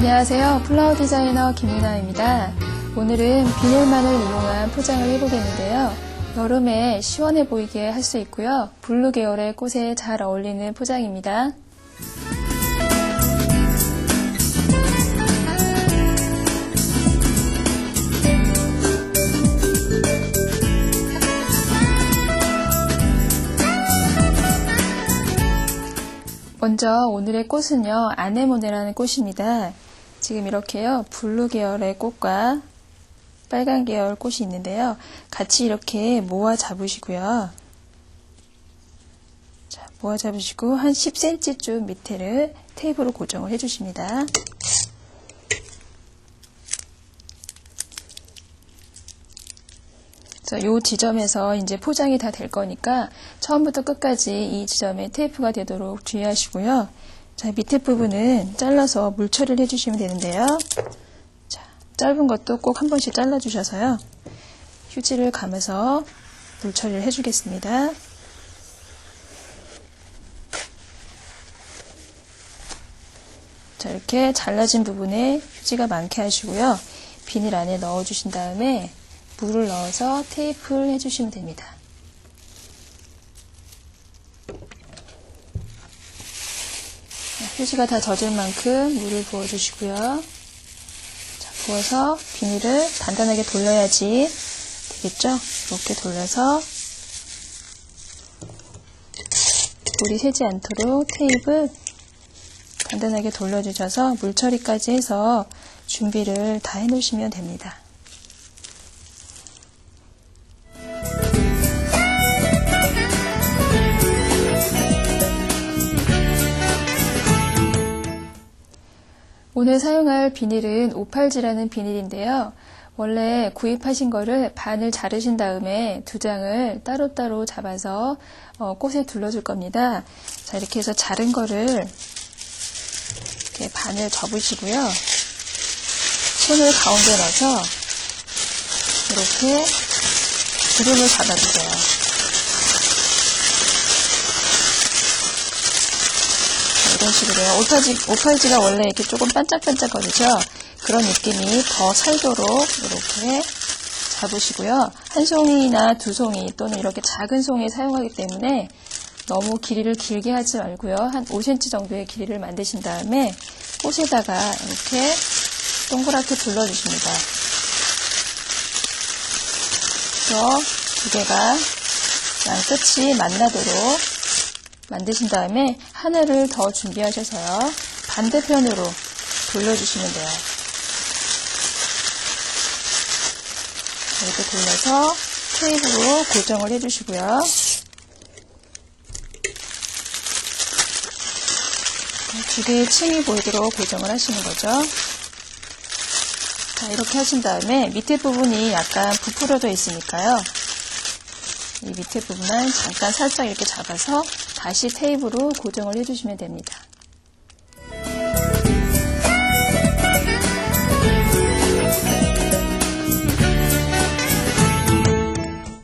안녕하세요. 플라워 디자이너 김민아입니다. 오늘은 비닐만을 이용한 포장을 해보겠는데요. 여름에 시원해 보이게 할 수 있고요. 블루 계열의 꽃에 잘 어울리는 포장입니다. 먼저 오늘의 꽃은요, 아네모네라는 꽃입니다. 지금 이렇게요, 블루 계열의 꽃과 빨간 계열 꽃이 있는데요. 같이 이렇게 모아 잡으시고요. 자, 모아 잡으시고 한 10cm쯤 밑에를 테이프로 고정을 해주십니다. 이 지점에서 이제 포장이 다 될 거니까 처음부터 끝까지 이 지점에 테이프가 되도록 주의하시고요. 자, 밑에 부분은 잘라서 물 처리를 해주시면 되는데요. 자, 짧은 것도 꼭 한 번씩 잘라주셔서요. 휴지를 감아서 물 처리를 해주겠습니다. 자, 이렇게 잘라진 부분에 휴지가 많게 하시고요. 비닐 안에 넣어주신 다음에 물을 넣어서 테이프를 해주시면 됩니다. 휴지가 다 젖을 만큼 물을 부어주시고요. 자, 부어서 비닐을 단단하게 돌려야지 되겠죠? 이렇게 돌려서 물이 새지 않도록 테이프 단단하게 돌려주셔서 물 처리까지 해서 준비를 다 해놓으시면 됩니다. 오늘 사용할 비닐은 580라는 비닐인데요. 원래 구입하신 거를 반을 자르신 다음에 2장을 따로따로 잡아서 꽃에 둘러줄 겁니다. 자, 이렇게 해서 자른 거를 이렇게 반을 접으시고요. 손을 가운데 넣어서 이렇게 주름을 잡아주세요. 이런 식으로요. 오팔지가 원래 이렇게 조금 반짝반짝거리죠? 그런 느낌이 더 살도록 이렇게 잡으시고요. 한 송이나 2송이 또는 이렇게 작은 송이 사용하기 때문에 너무 길이를 길게 하지 말고요. 한 5cm 정도의 길이를 만드신 다음에 꽃에다가 이렇게 동그랗게 둘러주십니다. 그래서 2개가 양 끝이 만나도록 만드신 다음에 하나를 더 준비하셔서요. 반대편으로 돌려주시면 돼요. 이렇게 돌려서 테이프로 고정을 해주시고요. 2개의 층이 보이도록 고정을 하시는 거죠. 자, 이렇게 하신 다음에 밑에 부분이 약간 부풀어져 있으니까요. 이 밑에 부분은 잠깐 살짝 이렇게 잡아서 다시 테이프로 고정을 해주시면 됩니다.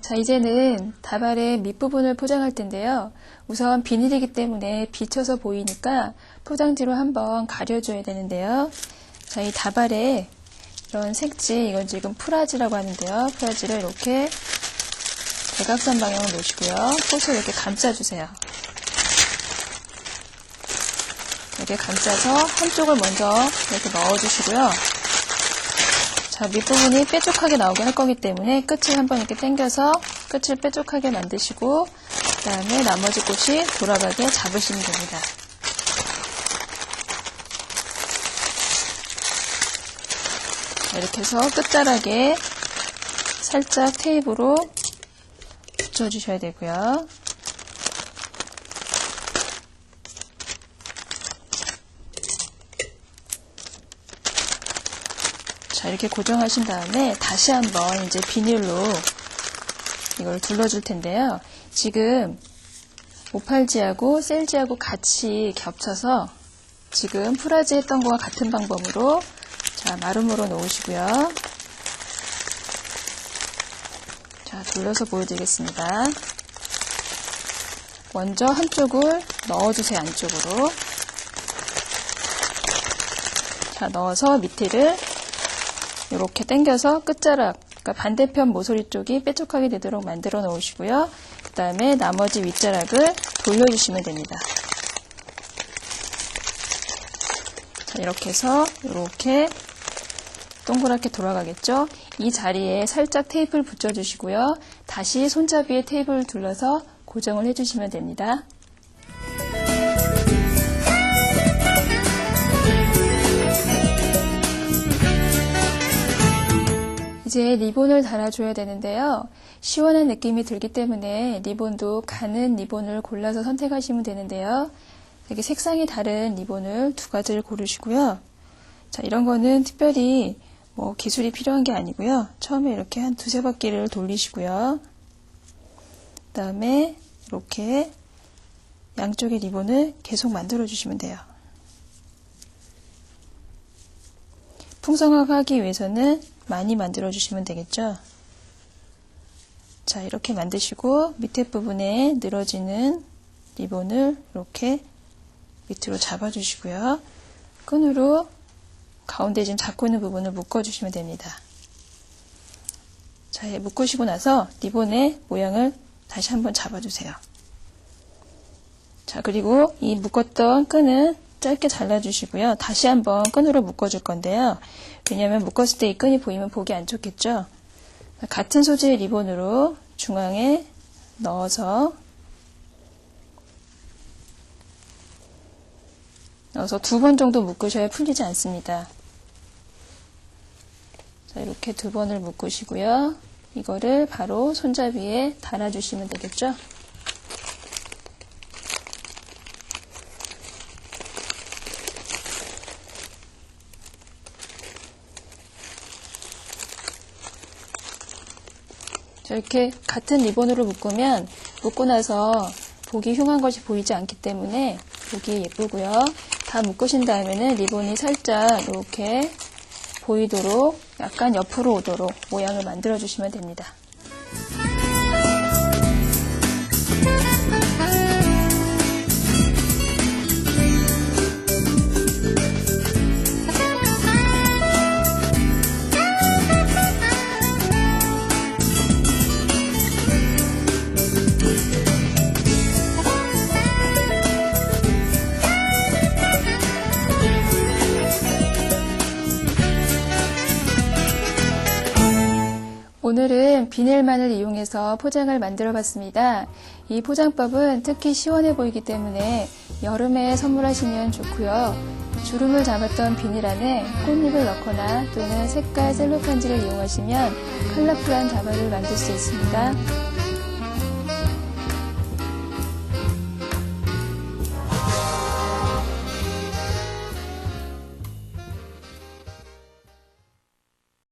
자, 이제는 다발의 밑부분을 포장할 텐데요. 우선 비닐이기 때문에 비쳐서 보이니까 포장지로 한번 가려줘야 되는데요. 자, 이 다발에 이런 색지, 이건 지금 프라지라고 하는데요. 프라지를 이렇게 대각선 방향으로 놓으시고요. 꽃을 이렇게 감싸주세요. 이렇게 감싸서 한쪽을 먼저 이렇게 넣어주시고요. 자, 밑부분이 뾰족하게 나오게 할 거기 때문에 끝을 한번 이렇게 당겨서 끝을 뾰족하게 만드시고 그 다음에 나머지 꽃이 돌아가게 잡으시면 됩니다. 자, 이렇게 해서 끝자락에 살짝 테이프로 붙여주셔야 되고요. 자, 이렇게 고정하신 다음에 다시 한번 이제 비닐로 이걸 둘러줄 텐데요. 지금 오팔지하고 셀지하고 같이 겹쳐서 지금 프라지 했던 거와 같은 방법으로 자, 마름모로 놓으시고요. 자, 돌려서 보여드리겠습니다. 먼저 한쪽을 넣어주세요. 안쪽으로. 자, 넣어서 밑에를 이렇게 당겨서 끝자락, 그러니까 반대편 모서리 쪽이 뾰족하게 되도록 만들어 놓으시고요. 그 다음에 나머지 윗자락을 돌려주시면 됩니다. 자, 이렇게 해서 이렇게 동그랗게 돌아가겠죠? 이 자리에 살짝 테이프를 붙여주시고요. 다시 손잡이에 테이프를 둘러서 고정을 해주시면 됩니다. 이제 리본을 달아줘야 되는데요. 시원한 느낌이 들기 때문에 리본도 가는 리본을 골라서 선택하시면 되는데요. 이렇게 색상이 다른 리본을 2가지를 고르시고요. 자, 이런 거는 특별히 기술이 필요한 게 아니고요. 처음에 이렇게 한 2-3바퀴를 돌리시고요. 그 다음에 이렇게 양쪽의 리본을 계속 만들어 주시면 돼요. 풍성하게 하기 위해서는 많이 만들어 주시면 되겠죠. 자, 이렇게 만드시고 밑에 부분에 늘어지는 리본을 이렇게 밑으로 잡아 주시고요. 끈으로 가운데 지금 잡고 있는 부분을 묶어 주시면 됩니다. 자, 묶으시고 나서 리본의 모양을 다시 한번 잡아 주세요. 자, 그리고 이 묶었던 끈은 짧게 잘라 주시고요. 다시 한번 끈으로 묶어 줄 건데요. 왜냐하면 묶었을 때 이 끈이 보이면 보기 안 좋겠죠. 같은 소재의 리본으로 중앙에 넣어서 2번 정도 묶으셔야 풀리지 않습니다. 자, 이렇게 2번을 묶으시고요. 이거를 바로 손잡이에 달아주시면 되겠죠. 자, 이렇게 같은 리본으로 묶으면 묶고 나서 보기 흉한 것이 보이지 않기 때문에 보기 예쁘고요. 다 묶으신 다음에는 리본이 살짝 이렇게 보이도록 약간 옆으로 오도록 모양을 만들어 주시면 됩니다. 오늘은 비닐만을 이용해서 포장을 만들어 봤습니다. 이 포장법은 특히 시원해 보이기 때문에 여름에 선물하시면 좋고요. 주름을 잡았던 비닐 안에 꽃잎을 넣거나 또는 색깔 셀로판지를 이용하시면 컬러풀한 다발을 만들 수 있습니다.